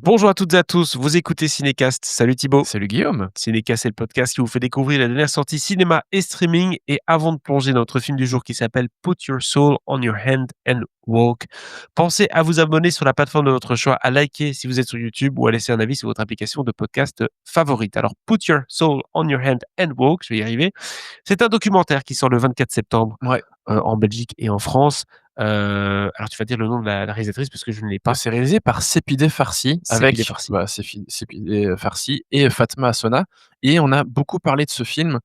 Bonjour à toutes et à tous, vous écoutez Cinécast. Salut Thibaut. Salut Guillaume. Cinécast, c'est le podcast qui vous fait découvrir les dernières sorties cinéma et streaming. Et avant de plonger dans notre film du jour qui s'appelle Put Your Soul on Your Hand and Walk, pensez à vous abonner sur la plateforme de votre choix, à liker si vous êtes sur YouTube ou à laisser un avis sur votre application de podcast favorite. Alors, Put Your Soul on Your Hand and Walk, je vais y arriver. C'est un documentaire qui sort le 24 septembre Ouais, en Belgique et en France. Alors, tu vas dire le nom de la réalisatrice parce que je ne l'ai pas. c'est réalisé par Sepideh Farsi C'est Pile avec Farsi. Sepideh Farsi et Fatma Asona et on a beaucoup parlé de ce film,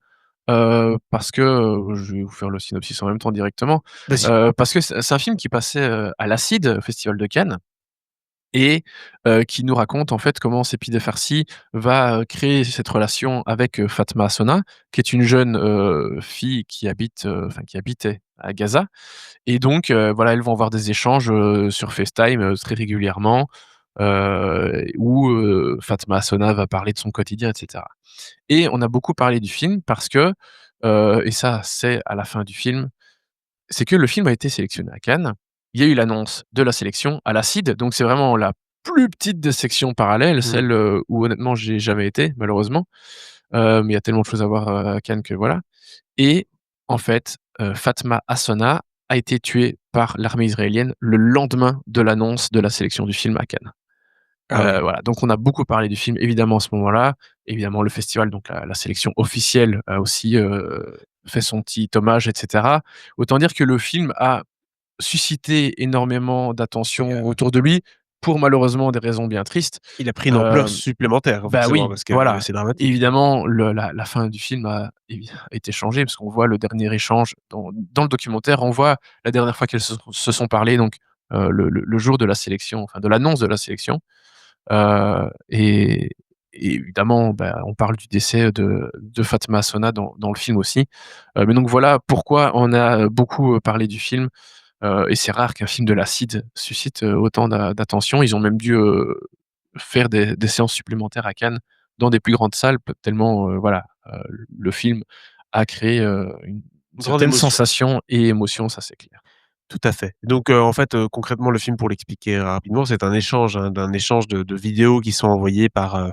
parce que, je vais vous faire le synopsis en même temps directement, Vas-y. parce que c'est un film qui passait, à l'Acide, au Festival de Cannes et qui nous raconte en fait comment Sepideh Farsi va, créer cette relation avec, Fatma Asona, qui est une jeune, fille qui habite, qui habitait à Gaza. Et donc, voilà, elles vont avoir des échanges, sur FaceTime, très régulièrement, où, Fatma Asona va parler de son quotidien et cetera. Et on a beaucoup parlé du film parce que, et ça, c'est à la fin du film, c'est que le film a été sélectionné à Cannes. Il y a eu l'annonce de la sélection à la CID, donc c'est vraiment la plus petite des sections parallèles, Mmh. celle, où honnêtement j'ai jamais été malheureusement, mais il y a tellement de choses à voir, à Cannes que voilà. Et en fait, Fatma Asona a été tuée par l'armée israélienne le lendemain de l'annonce de la sélection du film à Cannes. Ah ouais. Voilà, donc on a beaucoup parlé du film évidemment à ce moment-là. Évidemment le festival, donc la sélection officielle a aussi, fait son petit hommage et cetera. Autant dire que le film a suscité énormément Et d'attention autour de lui pour malheureusement des raisons bien tristes. il a pris une ampleur Hem supplémentaire Bah forcément oui, parce que voilà. c'est dramatique. Évidemment, la fin du film a été changée parce qu'on voit le dernier échange dans le documentaire, on voit la dernière fois qu'elles se sont parlé donc, le jour de la sélection, enfin de l'annonce de la sélection, et évidemment, bah, on parle du décès de Fatma Asona dans le film aussi. Mais donc voilà pourquoi on a beaucoup, parlé du film, et c'est rare qu'un film de la CID suscite, autant d'attention. Ils ont même dû, faire des séances supplémentaires à Cannes dans des plus grandes salles tellement, voilà, le film a créé, une Grande certaine émotion. sensation et émotion, ça c'est clair. Tout à fait. Donc, en fait, concrètement, le film, pour l'expliquer rapidement, c'est un échange, hein, d'un échange de vidéos qui sont envoyées par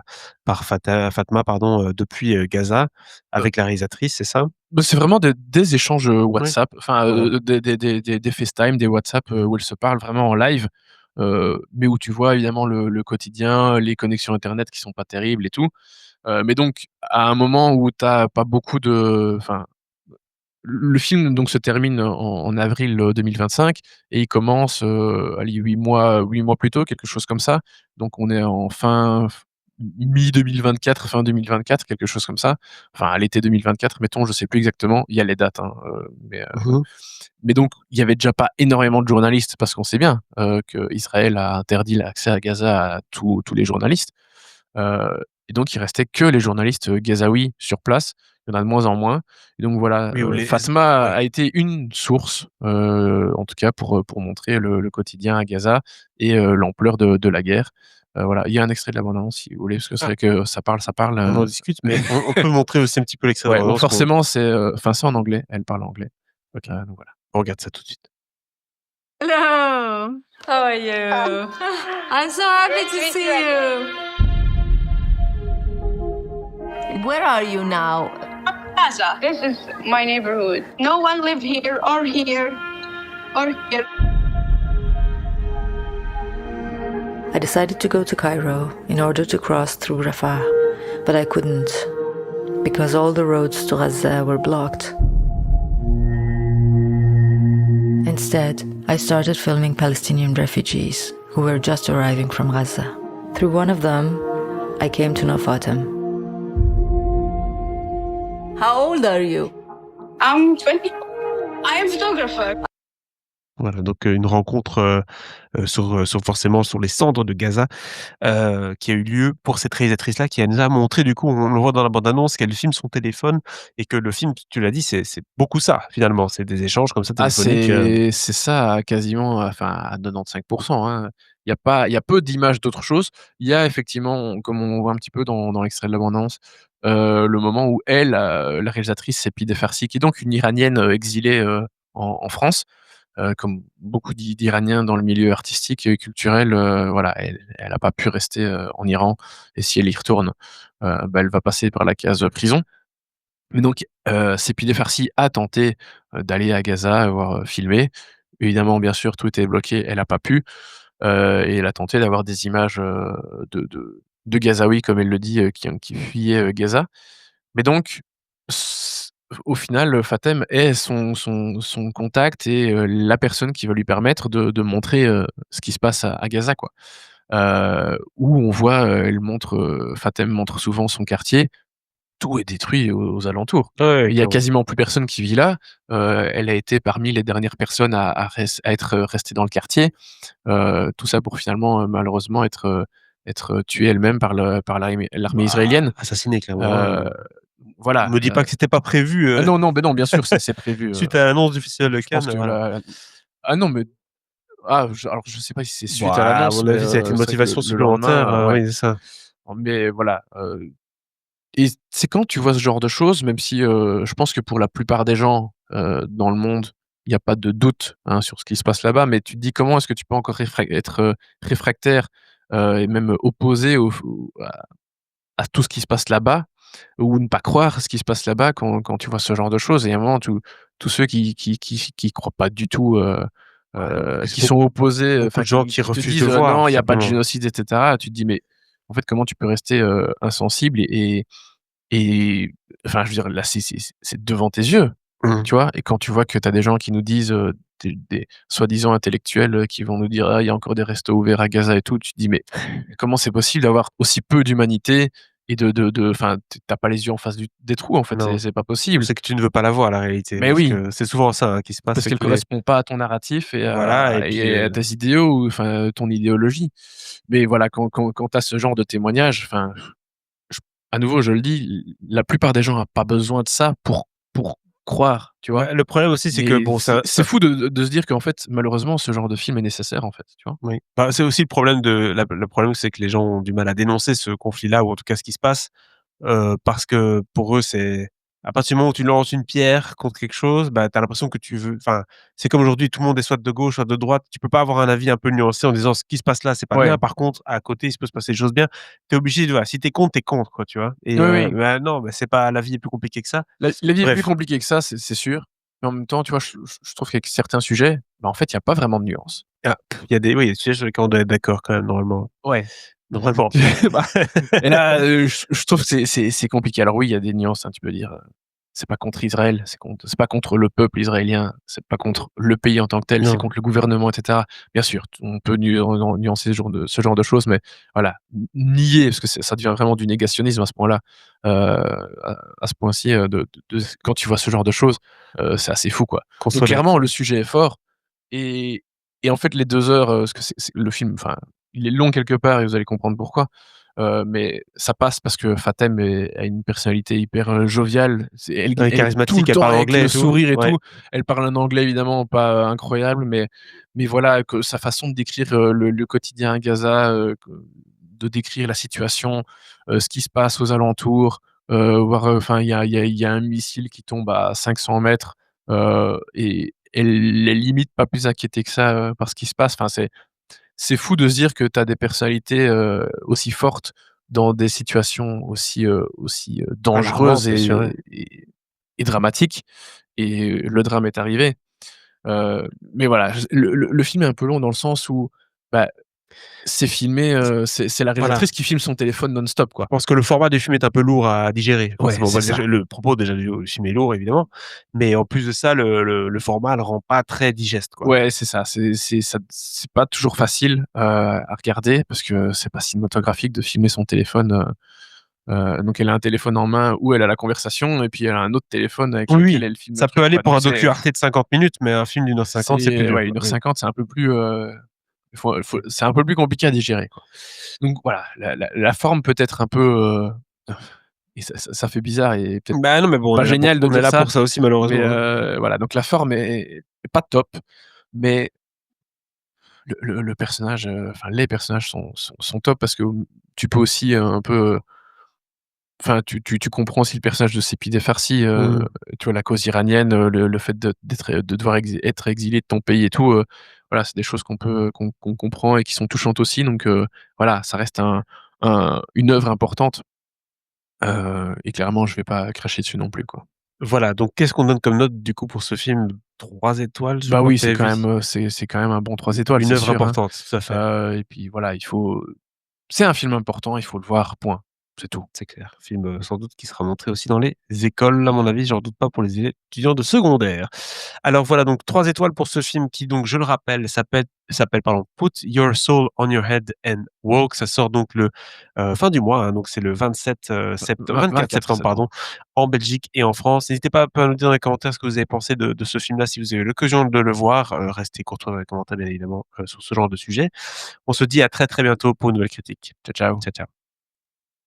Fatma, pardon, depuis, Gaza Heu, avec la réalisatrice, c'est ça? Bah, c'est vraiment des échanges, Oui. WhatsApp, enfin, Voilà. des FaceTime, des WhatsApp, où elles se parlent vraiment en live, mais où tu vois évidemment le quotidien, les connexions internet qui sont pas terribles et tout. Mais donc à un moment où tu as pas beaucoup de enfin, le film donc se termine en avril, 2025 et il commence, allez 8 mois plus tôt, quelque chose comme ça. Donc on est en mi-2024, fin 2024, quelque chose comme ça. Enfin à l'été 2024 mettons, je sais plus exactement, il y a les dates, hein, Mmh mh. mais donc il y avait déjà pas énormément de journalistes parce qu'on sait bien, qu'Israël a interdit l'accès à Gaza à tous les journalistes. Heu et donc il restait que les journalistes, gazaouis sur place. Il y en a de moins en moins et donc voilà, Oui, ou les Fatma ouais. a été une source, en tout cas pour montrer le quotidien à Gaza et l'ampleur de la guerre. Voilà, il y a un extrait de la bande annonce si vous voulez, parce que c'est Ah, vrai que ça parle, on en discute, mais on peut montrer aussi un petit peu l'extrait de ouais, bon bande-annonce qu'on forcément c'est, enfin c'est en anglais, elle parle anglais, OK, donc voilà. on regarde ça tout de suite. Hello. How are you? I'm so happy to see you. Where are you now? Plaza. This is my neighborhood. No one live here or here or here. I decided to go to Cairo in order to cross through Rafah, but I couldn't because all the roads to Gaza were blocked. Instead, I started filming Palestinian refugees who were just arriving from Gaza. Through one of them, I came to know Fatem. How old are you? I'm 20. I am photographer. Voilà, donc une rencontre, sur forcément sur les cendres de Gaza, qui a eu lieu pour cette réalisatrice-là qui nous a montré du coup, on le voit dans la bande annonce, qu'elle filme son téléphone et que le film, tu l'as dit, c'est beaucoup ça finalement, c'est des échanges comme ça Ah téléphoniques, c'est ça quasiment, enfin à 95, hein. Il y a peu d'images d'autre chose. Il y a effectivement, comme on voit un petit peu dans l'extrait de la bande annonce, le moment où elle, la réalisatrice, c'est Pide Farsi, qui est donc une Iranienne, exilée, en France, comme beaucoup d'Iraniens dans le milieu artistique et culturel, voilà, elle a pas pu rester, en Iran et si elle y retourne, elle va passer par la case prison. Mais donc, Sepideh Farsi a tenté, d'aller à Gaza, voir, filmer. Évidemment, bien sûr, tout est bloqué, elle a pas pu, et elle a tenté d'avoir des images, de Gazaouis, comme elle le dit, qui fuyaient, Gaza. Mais donc, s au final, Fatem est son contact et la personne qui va lui permettre de montrer, ce qui se passe à Gaza, quoi. Où on voit, elle montre, Fatem montre souvent son quartier, tout est détruit aux alentours. Ouais, ouais, Il y a clairement. quasiment plus personne qui vit là. Elle a été parmi les dernières personnes à être restée dans le quartier. Tout ça pour finalement, malheureusement être tuée elle-même par l'armée Bah, israélienne. assassiné clairement, Heu, voilà, me dis pas que c'était pas prévu, ah non, non, beh, non, bien sûr, c'est prévu, suite à l'annonce du festival de je pense Cannes, que voilà. ah non, mais alors je sais pas si c'est suite à Bah, à l'annonce, mon mais avis, ça a été une c'est vrai que motivation le supplémentaire, lendemain, ouais, oui, c'est ça. mais voilà, et c'est quand tu vois ce genre de choses, même si, je pense que pour la plupart des gens, dans le monde, il y a pas de doute, hein, sur ce qui se passe là-bas, mais tu te dis: «Comment est-ce que tu peux encore être, réfractaire, et même opposé à tout ce qui se passe là-bas, ou ne pas croire ce qui se passe là-bas quand tu vois ce genre de choses?» Et à un moment, tous ceux qui croient pas du tout, Ouais, en plus, qui sont opposés, beaucoup enfin de gens qui qui qui te refusent de disent: voir, «Non, tout il y a pas de simplement. génocide» et cetera. Tu te dis: «Mais en fait, comment tu peux rester, insensible?» Et enfin, je veux dire, là, c'est devant tes yeux, Mmh. tu vois? Et quand tu vois que tu as des gens qui nous disent, des soi-disant intellectuels, qui vont nous dire: «Ah, il y a encore des restos ouverts à Gaza et tout», tu te dis: «Mais comment c'est possible d'avoir aussi peu d'humanité et de enfin, tu pas les yeux en face des trous, en fait, Non, c'est pas possible». c'est que tu ne veux pas la voir la réalité, Mais parce oui, que c'est souvent ça, hein, qui se passe, parce c'est qu'elle que les correspond pas à ton narratif voilà et puis, et à tes idéaux ou enfin, ton idéologie. Mais voilà, quand tu as ce genre de témoignage, enfin je à nouveau, je le dis, la plupart des gens a pas besoin de ça pour croire, tu vois? ouais, le problème aussi, c'est que Mais bon, c'est ça fou de se dire qu'en fait, malheureusement, ce genre de film est nécessaire, en fait, tu vois? oui, bah, c'est aussi le problème de le problème, c'est que les gens ont du mal à dénoncer ce conflit-là ou en tout cas ce qui se passe. Parce que pour eux, c'est à partir du moment où tu lances une pierre contre quelque chose, bah, tu as l'impression que tu veux enfin, c'est comme aujourd'hui, tout le monde est soit de gauche, soit de droite. Tu peux pas avoir un avis un peu nuancé en disant: «Ce qui se passe là, c'est pas bien. Ouais. Par contre, à côté, il se peut se passer des choses bien». Tu es obligé de voilà, si tu es contre, tu es contre, quoi, tu vois? Et Oui, oui. bah, non, bah, c'est pas la vie est plus compliquée que ça. La vie est plus Bref. compliquée que ça, c'est sûr. Mais en même temps, tu vois, je trouve qu'avec certains sujets, bah, en fait, il y a pas vraiment de nuance. Ah, il y a des oui, il y a des sujets sur lesquels on doit être d'accord quand même normalement. Ouais. Normalement. Bah, et là, je trouve que c'est compliqué. Alors oui, il y a des nuances, hein, tu peux dire, c'est pas contre Israël, c'est pas contre le peuple israélien, c'est pas contre le pays en tant que tel, c'est Non. contre le gouvernement et cetera. Bien sûr, on peut nuancer ce genre de choses, mais voilà, nier, parce que ça devient vraiment du négationnisme à ce point-là, à ce point-ci, quand tu vois ce genre de choses, c'est assez fou, quoi. Qu'on Donc soit clairement, d'accord. le sujet est fort et en fait, les 2 heures, parce que c'est le film, enfin, il est long quelque part et vous allez comprendre pourquoi. Mais ça passe parce que Fatem a une personnalité hyper, joviale. Ouais, Elle est tout le charismatique, elle temps parle avec anglais le et tout. sourire et Ouais. tout. Elle parle un anglais évidemment pas, incroyable, mais voilà, que sa façon de décrire, le quotidien à Gaza, de décrire la situation, ce qui se passe aux alentours, voir, enfin il y a un missile qui tombe à 500 mètres, et elle est limite pas plus inquiétée que ça, par ce qui se passe. Enfin c'est fou de se dire que tu as des personnalités, aussi fortes dans des situations aussi dangereuses Alarmante, bien sûr, ouais. et dramatiques et le drame est arrivé. Mais voilà, je le film est un peu long dans le sens où, bah, c'est filmé, c'est la Voilà. réalisatrice qui filme son téléphone non-stop, Je quoi. pense que le format du film est un peu lourd à digérer, Ouais, forcément. c'est Bah, déjà, ça. le propos déjà du film est lourd évidemment, mais en plus de ça, le format le rend pas très digeste, quoi. Ouais, c'est ça, c'est pas toujours facile, à regarder parce que c'est pas cinématographique de filmer son téléphone, donc elle a un téléphone en main où elle a la conversation et puis elle a un autre téléphone avec Oui, lequel oui, elle filme le ça peut truc, aller quoi. pour Donc un docu Arte de 50 minutes, mais un film d'1h50, c'est plus c'est dur, ouais, quoi. 1 h Oui. 50, c'est un peu plus, c'est un peu plus compliqué à digérer, quoi. Donc voilà, la forme peut être un peu, et ça fait bizarre et peut-être Bah, non, mais bon, pas génial de on est dire là ça, pour ça aussi mais malheureusement, hein. voilà, donc la forme est pas top, mais le personnage, enfin les personnages sont top parce que, tu peux aussi, un peu, enfin, tu comprends aussi le personnage de Sepideh Farsi, Mmh. tu vois, la cause iranienne, le fait de devoir être exilé de ton pays et tout, voilà, c'est des choses qu'on comprend et qui sont touchantes aussi donc voilà, ça reste une œuvre importante, et clairement je vais pas cracher dessus non plus, quoi. Voilà, donc qu'est-ce qu'on donne comme note du coup pour ce film? 3 étoiles, je Bah crois oui, que tu avais vu? c'est quand même un bon 3 étoiles, Une c'est œuvre sûr, hein, importante, tout à fait. et puis voilà, c'est un film important, il faut le voir, point, c'est tout. C'est clair. Film, sans doute qui sera montré aussi dans les écoles, à mon avis, j'en doute pas pour les étudiants de secondaire. Alors voilà, donc 3 étoiles pour ce film qui donc, je le rappelle, s'appelle pardon, Put Your Soul on Your Head and Walk. Ça sort donc fin du mois, hein, donc c'est le 27, 24 24 septembre, pardon, septembre. en Belgique et en France. N'hésitez pas un peu à nous dire dans les commentaires ce que vous avez pensé de ce film-là, si vous avez eu l'occasion de le voir. Restez courtois dans les commentaires, bien évidemment, sur ce genre de sujet. On se dit à très, très bientôt pour une nouvelle critique. Ciao, ciao. Ciao, ciao.